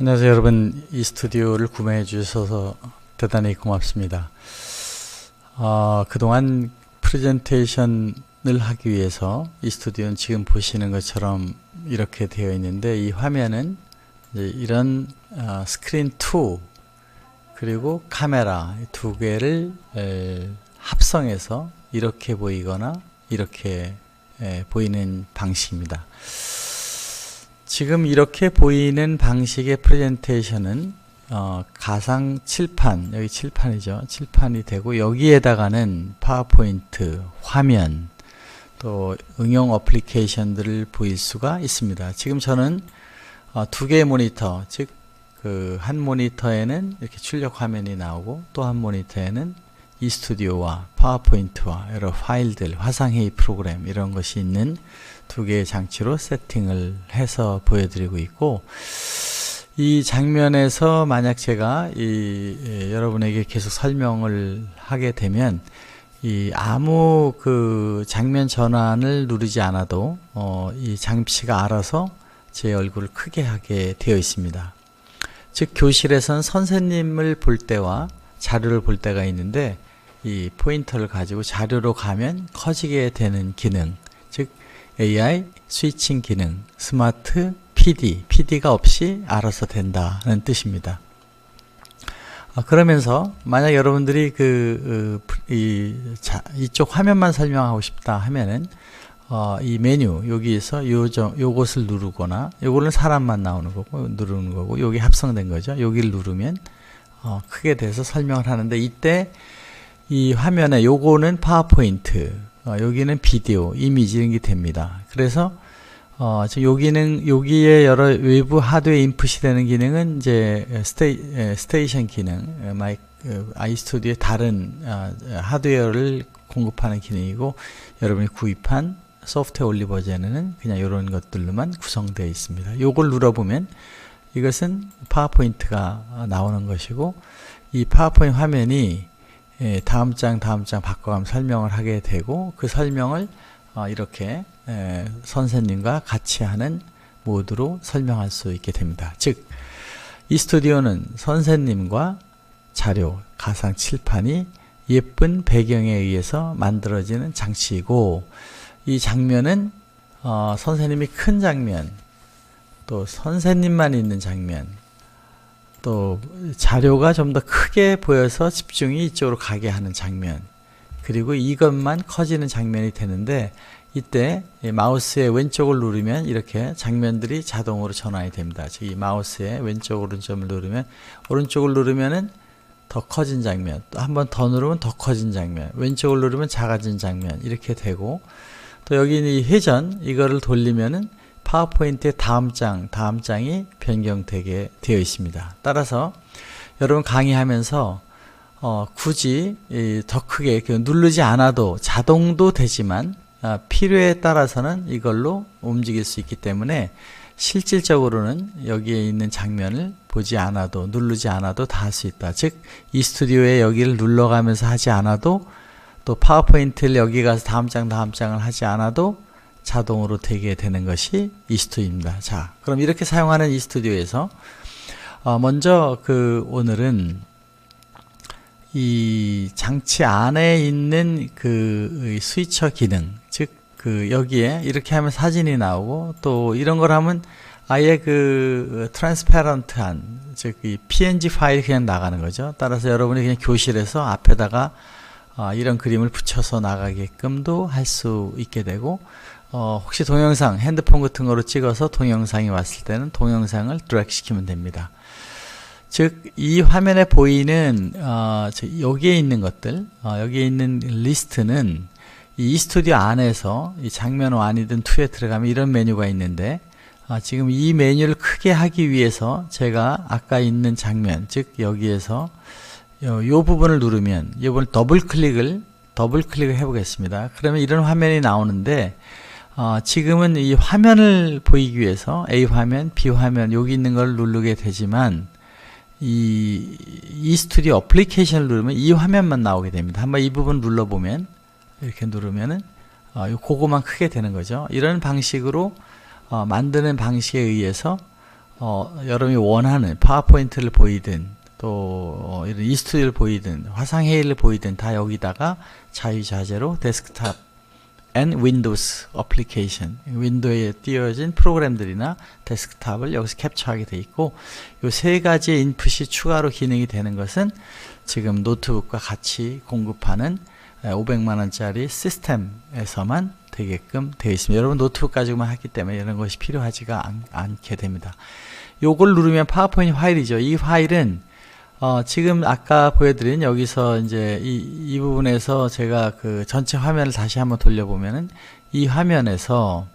안녕하세요 여러분. 이 스튜디오를 구매해 주셔서 대단히 고맙습니다. 그동안 프레젠테이션을 하기 위해서 이 스튜디오는 지금 보시는 것처럼 이렇게 되어 있는데, 이 화면은 이제 이런 스크린 2 그리고 카메라 두 개를 합성해서 이렇게 보이거나 이렇게 보이는 방식입니다. 지금 이렇게 보이는 방식의 프레젠테이션은 가상 칠판, 여기 칠판이죠. 칠판이 되고, 여기에다가는 파워포인트, 화면, 또 응용 어플리케이션들을 보일 수가 있습니다. 지금 저는 두 개의 모니터, 즉 그 한 모니터에는 이렇게 출력 화면이 나오고, 또 한 모니터에는 이 스튜디오와 파워포인트와 여러 파일들, 화상회의 프로그램 이런 것이 있는 두 개의 장치로 세팅을 해서 보여드리고 있고, 이 장면에서 만약 제가 여러분에게 계속 설명을 하게 되면 아무 그 장면 전환을 누르지 않아도 이 장치가 알아서 제 얼굴을 크게 하게 되어 있습니다. 즉 교실에선 선생님을 볼 때와 자료를 볼 때가 있는데, 이 포인터를 가지고 자료로 가면 커지게 되는 기능, 즉 AI 스위칭 기능, 스마트 PD가 없이 알아서 된다는 뜻입니다. 그러면서 만약 여러분들이 이쪽 화면만 설명하고 싶다 하면은 이 메뉴 여기에서 요것을 누르거나, 요거는 사람만 나오는 거고 누르는 거고, 여기 합성된 거죠. 여기를 누르면 크게 돼서 설명을 하는데, 이때 이 화면에 요거는 파워포인트, 여기는 비디오, 이미지 이런 게 됩니다. 그래서 여기에 여러 외부 하드웨어 인풋이 되는 기능은 이제 스테이션 기능, 아이스튜디오의 다른 하드웨어를 공급하는 기능이고, 여러분이 구입한 소프트웨어 올리 버전에는 그냥 이런 것들로만 구성되어 있습니다. 요걸 눌러보면 이것은 파워포인트가 나오는 것이고, 이 파워포인트 화면이 다음 장 바꿔가면 설명을 하게 되고, 그 설명을 이렇게 선생님과 같이 하는 모드로 설명할 수 있게 됩니다. 즉, 이 스튜디오는 선생님과 자료, 가상 칠판이 예쁜 배경에 의해서 만들어지는 장치이고, 이 장면은 선생님이 큰 장면, 또 선생님만 있는 장면, 또 자료가 좀 더 크게 보여서 집중이 이쪽으로 가게 하는 장면, 그리고 이것만 커지는 장면이 되는데, 이때 마우스의 왼쪽을 누르면 이렇게 장면들이 자동으로 전환이 됩니다. 즉, 이 마우스의 왼쪽 오른쪽을 누르면, 오른쪽을 누르면은 더 커진 장면, 또 한 번 더 누르면 더 커진 장면, 왼쪽을 누르면 작아진 장면, 이렇게 되고, 또 여기 이 회전, 이거를 돌리면은 파워포인트의 다음 장이 변경되게 되어 있습니다. 따라서 여러분 강의하면서 굳이 더 크게 누르지 않아도 자동도 되지만, 필요에 따라서는 이걸로 움직일 수 있기 때문에 실질적으로는 여기에 있는 장면을 보지 않아도, 누르지 않아도 다 할 수 있다. 즉, 이 스튜디오에 여기를 눌러가면서 하지 않아도, 또 파워포인트를 여기 가서 다음 장을 하지 않아도 자동으로 되게 되는 것이 이 스튜디오입니다. 자, 그럼 이렇게 사용하는 이 스튜디오에서 먼저 오늘은 이 장치 안에 있는 스위처 기능, 즉 여기에 이렇게 하면 사진이 나오고, 또 이런 걸 하면 아예 트랜스페런트한, 즉 이 PNG 파일이 그냥 나가는 거죠. 따라서 여러분이 그냥 교실에서 앞에다가 이런 그림을 붙여서 나가게끔도 할 수 있게 되고, 혹시 동영상, 핸드폰 같은 거로 찍어서 동영상이 왔을 때는 동영상을 드래그 시키면 됩니다. 즉, 이 화면에 보이는 여기에 있는 것들, 여기에 있는 리스트는 이 스튜디오 안에서 이 장면 1이든 2에 들어가면 이런 메뉴가 있는데, 지금 이 메뉴를 크게 하기 위해서 제가 아까 있는 장면, 즉 여기에서 요 부분을 누르면, 이번에 더블 클릭을 해보겠습니다. 그러면 이런 화면이 나오는데, 지금은 이 화면을 보이기 위해서 A 화면, B 화면 여기 있는 걸 누르게 되지만, 이 스튜디오 어플리케이션을 누르면 이 화면만 나오게 됩니다. 한번 이 부분 눌러보면, 이렇게 누르면은 그거만 크게 되는 거죠. 이런 방식으로 만드는 방식에 의해서 여러분이 원하는 파워포인트를 보이든 또 이런 이스튜디오를 보이든 화상회의를 보이든 다 여기다가 자유자재로 데스크탑 and 윈도우스 어플리케이션, 윈도우에 띄워진 프로그램들이나 데스크탑을 여기서 캡처하게 돼 있고, 이 세 가지의 인풋이 추가로 기능이 되는 것은 지금 노트북과 같이 공급하는 500만원짜리 시스템에서만 되게끔 되어 있습니다. 여러분 노트북 가지고만 하기 때문에 이런 것이 필요하지가 않게 됩니다. 요걸 누르면 파워포인트 파일이죠. 이 파일은 지금 아까 보여드린 여기서 이제 이 부분에서 제가 그 전체 화면을 다시 한번 돌려보면은 이 화면에서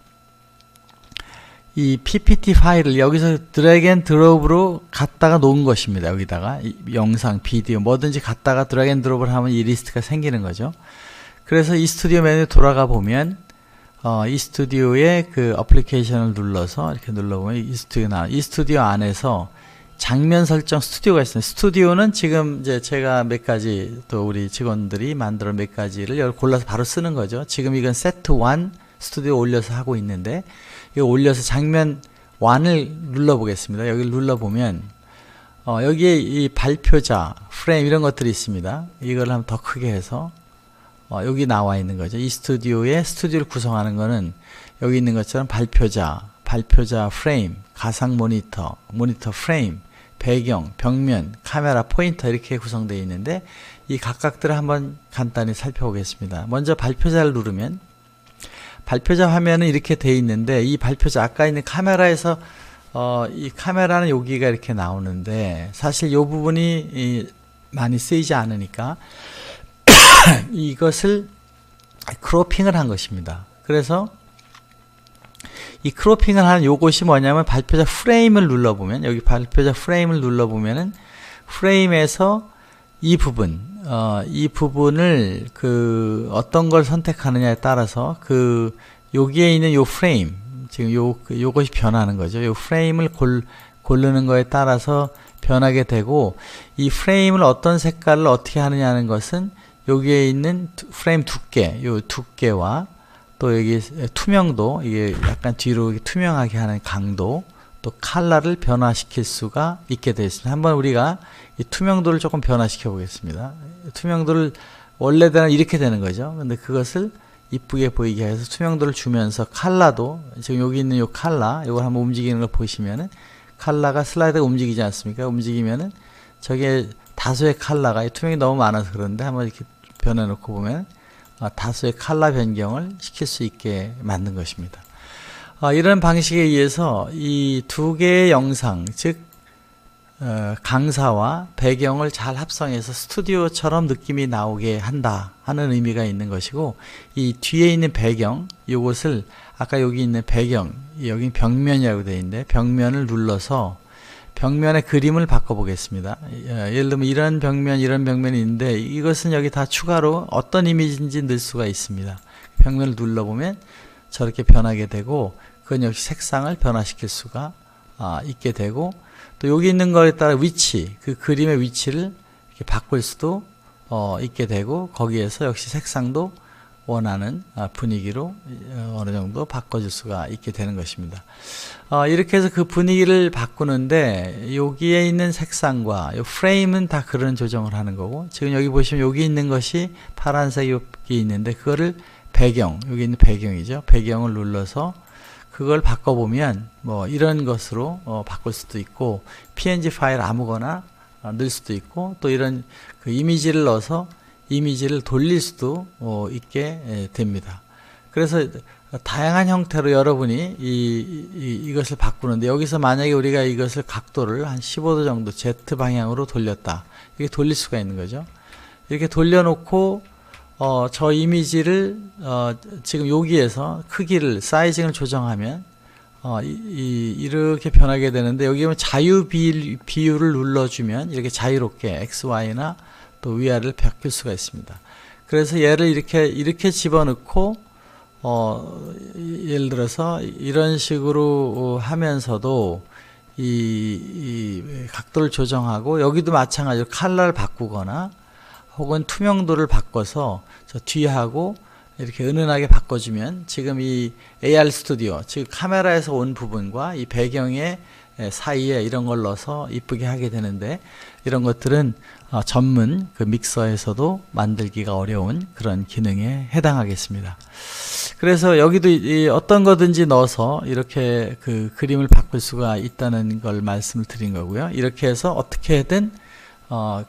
이 PPT 파일을 여기서 드래그 앤 드롭으로 갖다가 놓은 것입니다. 여기다가 영상, 비디오 뭐든지 갖다가 드래그 앤 드롭을 하면 이 리스트가 생기는 거죠. 그래서 이 스튜디오 메뉴에 돌아가 보면 이 스튜디오의 그 어플리케이션을 눌러서 이렇게 눌러보면 이 스튜디오 이 스튜디오 안에서 장면 설정 스튜디오가 있습니다. 스튜디오는 지금 이제 제가 몇 가지 또 우리 직원들이 만들어 몇 가지를 골라서 바로 쓰는 거죠. 지금 이건 세트 1 스튜디오 올려서 하고 있는데 이거 올려서 장면 1을 눌러 보겠습니다. 여기를 눌러 보면 여기에 이 발표자, 프레임 이런 것들이 있습니다. 이걸 한번 더 크게 해서 여기 나와 있는 거죠. 이 스튜디오의 스튜디오를 구성하는 거는 여기 있는 것처럼 발표자 프레임, 가상 모니터, 모니터 프레임, 배경, 벽면, 카메라, 포인터 이렇게 구성되어 있는데 이 각각들을 한번 간단히 살펴보겠습니다. 먼저 발표자를 누르면 발표자 화면은 이렇게 되어 있는데 이 발표자 아까 있는 카메라에서 이 카메라는 여기가 이렇게 나오는데 사실 이 부분이 많이 쓰이지 않으니까 이것을 크로핑을 한 것입니다. 그래서 이 크로핑을 하는 요것이 뭐냐면 발표자 프레임을 눌러보면 여기 발표자 프레임을 눌러보면은 프레임에서 이 부분을 그 어떤 걸 선택하느냐에 따라서 그 여기에 있는 요 프레임 지금 요것이 변하는 거죠. 요 프레임을 고르는 거에 따라서 변하게 되고 이 프레임을 어떤 색깔을 어떻게 하느냐는 것은 여기에 있는 프레임 두께, 요 두께와 또 여기 투명도, 이게 약간 뒤로 투명하게 하는 강도, 또 컬러를 변화시킬 수가 있게 되어 있습니다. 한번 우리가 이 투명도를 조금 변화시켜 보겠습니다. 투명도를 원래대로 이렇게 되는 거죠. 근데 그것을 이쁘게 보이게 해서 투명도를 주면서 컬러도 지금 여기 있는 요 컬러, 이걸 한번 움직이는 걸 보시면은 컬러가 슬라이드가 움직이지 않습니까? 움직이면은 저게 다수의 컬러가 투명이 너무 많아서 그런데 한번 이렇게 변해 놓고 보면 다수의 컬러 변경을 시킬 수 있게 만든 것입니다. 이런 방식에 의해서 이 두 개의 영상, 즉 강사와 배경을 잘 합성해서 스튜디오처럼 느낌이 나오게 한다 하는 의미가 있는 것이고, 이 뒤에 있는 배경, 이것을 아까 여기 있는 배경, 여기 벽면이라고 되어 있는데 벽면을 눌러서 벽면의 그림을 바꿔보겠습니다. 예를 들면 이런 벽면이 있는데 이것은 여기 다 추가로 어떤 이미지인지 넣을 수가 있습니다. 벽면을 눌러보면 저렇게 변하게 되고, 그건 역시 색상을 변화시킬 수가 있게 되고, 또 여기 있는 거에 따라 위치, 그 그림의 위치를 이렇게 바꿀 수도 있게 되고, 거기에서 역시 색상도 원하는 분위기로 어느 정도 바꿔줄 수가 있게 되는 것입니다. 이렇게 해서 그 분위기를 바꾸는데 여기에 있는 색상과 이 프레임은 다 그런 조정을 하는 거고, 지금 여기 보시면 여기 있는 것이 파란색이 여기 있는데 그거를 배경, 여기 있는 배경이죠. 배경을 눌러서 그걸 바꿔보면 뭐 이런 것으로 바꿀 수도 있고, PNG 파일 아무거나 넣을 수도 있고, 또 이런 그 이미지를 넣어서 이미지를 돌릴 수도 있게 됩니다. 그래서 다양한 형태로 여러분이 이것을 바꾸는데, 여기서 만약에 우리가 이것을 각도를 한 15도 정도 Z 방향으로 돌렸다, 이렇게 돌릴 수가 있는 거죠. 이렇게 돌려놓고 저 이미지를 지금 여기에서 크기를, 사이징을 조정하면 이렇게 변하게 되는데, 여기 보면 자유 비율을 눌러주면 이렇게 자유롭게 XY나 또 위아래를 바뀔 수가 있습니다. 그래서 얘를 이렇게 집어넣고 예를 들어서 이런 식으로 하면서도 이 각도를 조정하고, 여기도 마찬가지로 컬러를 바꾸거나 혹은 투명도를 바꿔서 저 뒤하고 이렇게 은은하게 바꿔주면 지금 이 AR 스튜디오, 즉 카메라에서 온 부분과 이 배경의 사이에 이런 걸 넣어서 이쁘게 하게 되는데, 이런 것들은 전문 그 믹서에서도 만들기가 어려운 그런 기능에 해당하겠습니다. 그래서 여기도 어떤 거든지 넣어서 이렇게 그 그림을 바꿀 수가 있다는 걸 말씀을 드린 거고요. 이렇게 해서 어떻게든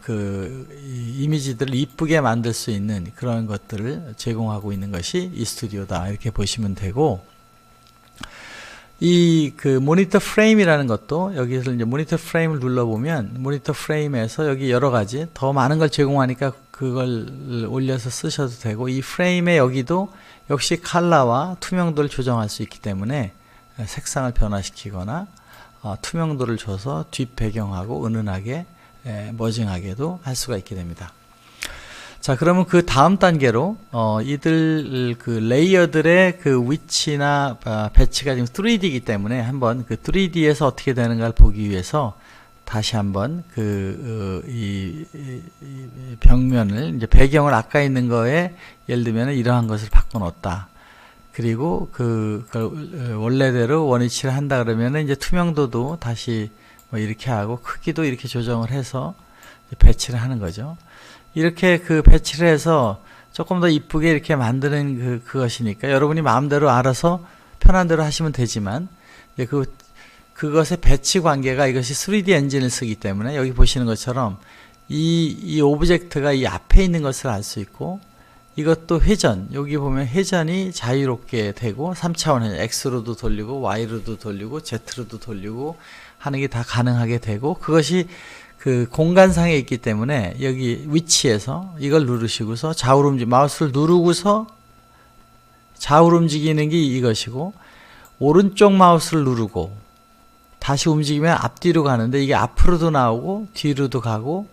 그 이미지들을 이쁘게 만들 수 있는 그런 것들을 제공하고 있는 것이 이 스튜디오다, 이렇게 보시면 되고, 이 그 모니터 프레임이라는 것도, 여기서 이제 모니터 프레임을 눌러보면 모니터 프레임에서 여기 여러 가지 더 많은 걸 제공하니까 그걸 올려서 쓰셔도 되고, 이 프레임에 여기도 역시 컬러와 투명도를 조정할 수 있기 때문에 색상을 변화시키거나 투명도를 줘서 뒷 배경하고 은은하게 머징하게도 할 수가 있게 됩니다. 자, 그러면 그 다음 단계로 이들 그 레이어들의 그 위치나 배치가 지금 3D이기 때문에 한번 그 3D에서 어떻게 되는가를 보기 위해서 다시 한번 이 벽면을, 이제 배경을 아까 있는 거에 예를 들면 이러한 것을 바꿔 놓았다. 그리고 그걸 원래대로 원위치를 한다 그러면은 이제 투명도도 다시 뭐 이렇게 하고 크기도 이렇게 조정을 해서 배치를 하는 거죠. 이렇게 그 배치를 해서 조금 더 이쁘게 이렇게 만드는 그것이니까 여러분이 마음대로 알아서 편한 대로 하시면 되지만, 그것의 배치 관계가, 이것이 3D 엔진을 쓰기 때문에 여기 보시는 것처럼 이 오브젝트가 이 앞에 있는 것을 알 수 있고, 이것도 회전, 여기 보면 회전이 자유롭게 되고 3차원 회전, X로도 돌리고 Y로도 돌리고 Z로도 돌리고 하는 게 다 가능하게 되고, 그것이 그 공간상에 있기 때문에 여기 위치에서 이걸 누르시고서 좌우로 마우스를 누르고서 좌우로 움직이는 게 이것이고, 오른쪽 마우스를 누르고 다시 움직이면 앞뒤로 가는데, 이게 앞으로도 나오고 뒤로도 가고,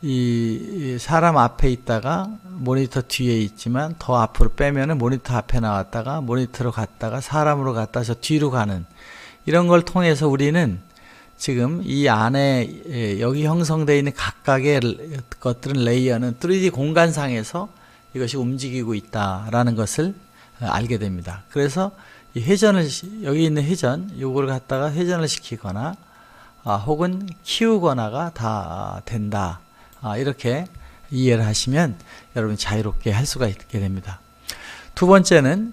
이 사람 앞에 있다가 모니터 뒤에 있지만 더 앞으로 빼면은 모니터 앞에 나왔다가 모니터로 갔다가 사람으로 갔다 저 뒤로 가는, 이런 걸 통해서 우리는 지금 이 안에 여기 형성되어 있는 각각의 것들은, 레이어는 3D 공간상에서 이것이 움직이고 있다라는 것을 알게 됩니다. 그래서 이 회전을, 여기 있는 회전, 요걸 갖다가 회전을 시키거나 혹은 키우거나가 다 된다. 이렇게 이해를 하시면 여러분 자유롭게 할 수가 있게 됩니다. 두 번째는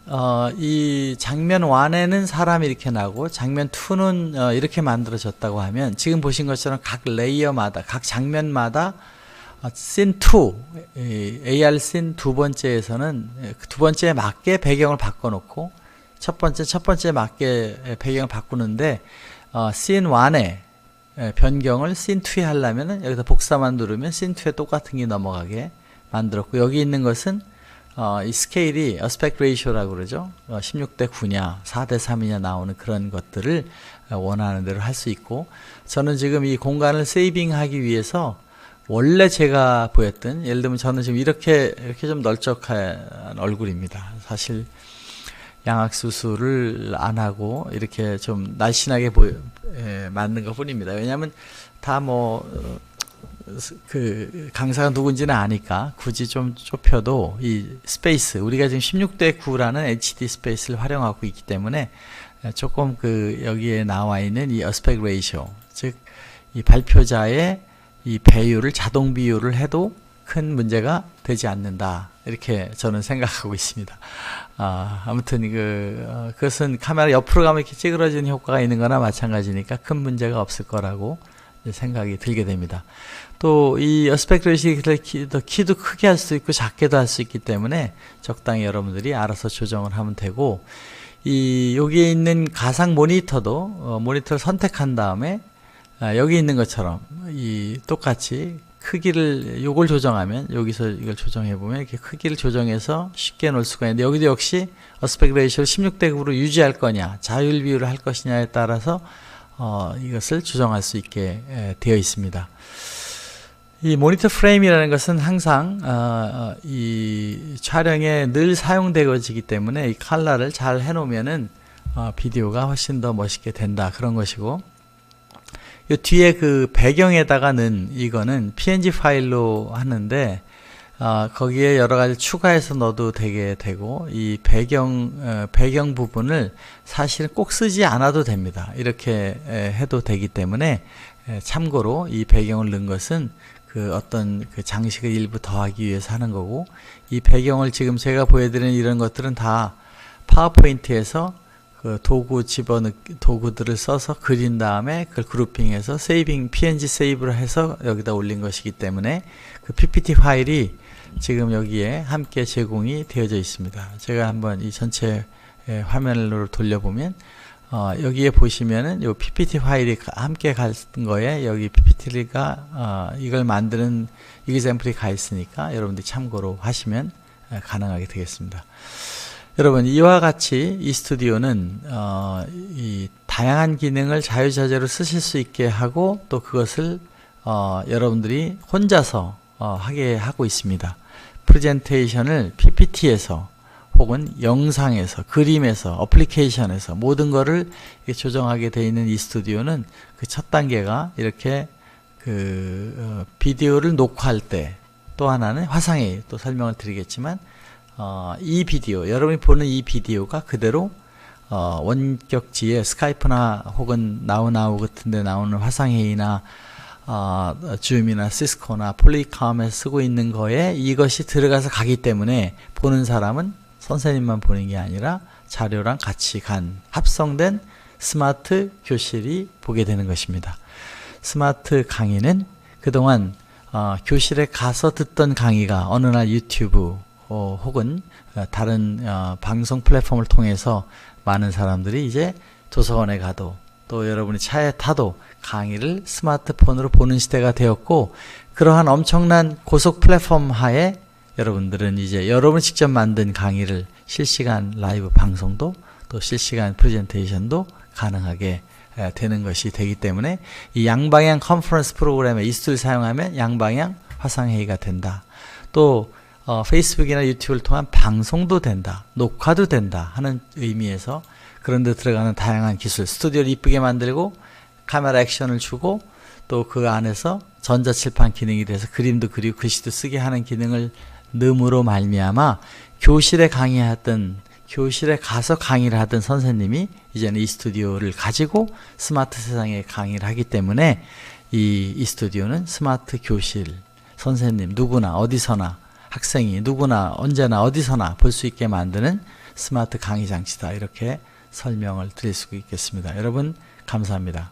이 장면 1에는 사람이 이렇게 나고 장면 2는 이렇게 만들어졌다고 하면, 지금 보신 것처럼 각 레이어마다, 각 장면마다 씬 2, AR 씬 두 번째에서는 두 번째에 맞게 배경을 바꿔놓고 첫 번째 맞게 배경을 바꾸는데, 씬 1에 변경을 씬 2에 하려면 여기서 복사만 누르면 씬 2에 똑같은 게 넘어가게 만들었고, 여기 있는 것은 이 스케일이 어스펙트 레이쇼라고 그러죠. 16대 9냐 4대 3이냐 나오는 그런 것들을 원하는 대로 할 수 있고, 저는 지금 이 공간을 세이빙하기 위해서 원래 제가 보였던, 예를 들면 저는 지금 이렇게 좀 널쩍한 얼굴입니다. 사실 양악 수술을 안 하고 이렇게 좀 날씬하게 맞는 것 뿐입니다. 왜냐하면 다 그 강사가 누군지는 아니까 굳이 좀 좁혀도 이 스페이스, 우리가 지금 16대 9라는 HD 스페이스를 활용하고 있기 때문에 조금 여기에 나와 있는 이 어스펙트 레이쇼, 즉 이 발표자의 이 배율을 자동 비율을 해도 큰 문제가 되지 않는다, 이렇게 저는 생각하고 있습니다. 아무튼 그것은 카메라 옆으로 가면 이렇게 찌그러지는 효과가 있는 거나 마찬가지니까 큰 문제가 없을 거라고 생각이 들게 됩니다. 또 이 어스펙트 레이쇼를 키도 크게 할 수 있고 작게도 할 수 있기 때문에 적당히 여러분들이 알아서 조정을 하면 되고, 여기에 있는 가상 모니터도 모니터를 선택한 다음에 여기 있는 것처럼 똑같이 크기를 요걸 조정하면, 여기서 이걸 조정해 보면 이렇게 크기를 조정해서 쉽게 놓을 수가 있는데, 여기도 역시 어스펙트 레이쇼를 16대 9로 유지할 거냐 자율 비율을 할 것이냐에 따라서 이것을 조정할 수 있게 되어 있습니다. 이 모니터 프레임이라는 것은 항상 이 촬영에 늘 사용되어지기 때문에 이 컬러를 잘 해놓으면은 비디오가 훨씬 더 멋있게 된다, 그런 것이고, 이 뒤에 그 배경에다가는 이거는 PNG 파일로 하는데, 거기에 여러 가지 추가해서 넣어도 되고, 이 배경 부분을 사실은 꼭 쓰지 않아도 됩니다. 이렇게 해도 되기 때문에, 참고로 이 배경을 넣은 것은 그 어떤 그 장식을 일부 더하기 위해서 하는 거고, 이 배경을 지금 제가 보여드리는 이런 것들은 다 파워포인트에서 그 도구들을 써서 그린 다음에 그걸 그룹핑해서 PNG 세이브를 해서 여기다 올린 것이기 때문에 그 PPT 파일이 지금 여기에 함께 제공이 되어져 있습니다. 제가 한번 이 전체 화면으로 돌려보면 여기에 보시면은 요 PPT 파일이 함께 갈 거에 여기 PPT가 이걸 만드는 이그젬플이 가 있으니까 여러분들이 참고로 하시면 가능하게 되겠습니다. 여러분, 이와 같이 이스튜디오는 이 다양한 기능을 자유자재로 쓰실 수 있게 하고 또 그것을 여러분들이 혼자서 하게 하고 있습니다. 프레젠테이션을 PPT에서 혹은 영상에서, 그림에서, 어플리케이션에서 모든 거를 조정하게 되어 있는 이스튜디오는 그 첫 단계가 이렇게 그 비디오를 녹화할 때, 또 하나는 화상회의, 또 설명을 드리겠지만 이 비디오, 여러분이 보는 이 비디오가 그대로 원격지에 스카이프나 혹은 나우나우 같은 데 나오는 화상회의나 줌이나 시스코나 폴리컴에 쓰고 있는 거에 이것이 들어가서 가기 때문에 보는 사람은 선생님만 보는 게 아니라 자료랑 같이 합성된 스마트 교실이 보게 되는 것입니다. 스마트 강의는 그동안 교실에 가서 듣던 강의가 어느 날 유튜브 혹은 다른 방송 플랫폼을 통해서 많은 사람들이 이제 도서관에 가도 또 여러분이 차에 타도 강의를 스마트폰으로 보는 시대가 되었고, 그러한 엄청난 고속 플랫폼 하에 여러분들은 이제 여러분이 직접 만든 강의를 실시간 라이브 방송도 또 실시간 프레젠테이션도 가능하게 되는 것이 되기 때문에 이 양방향 컨퍼런스 프로그램에 이스트를 사용하면 양방향 화상회의가 된다. 또 페이스북이나 유튜브를 통한 방송도 된다, 녹화도 된다 하는 의미에서 그런 데 들어가는 다양한 기술, 스튜디오를 이쁘게 만들고 카메라 액션을 주고 또 그 안에서 전자칠판 기능이 돼서 그림도 그리고 글씨도 쓰게 하는 기능을 넣음으로 말미암아 교실에 가서 강의를 하던 선생님이 이제는 이 스튜디오를 가지고 스마트 세상에 강의를 하기 때문에 이 스튜디오는 스마트 교실, 선생님 누구나 어디서나 학생이 누구나 언제나 어디서나 볼 수 있게 만드는 스마트 강의 장치다, 이렇게 설명을 드릴 수 있겠습니다. 여러분 감사합니다.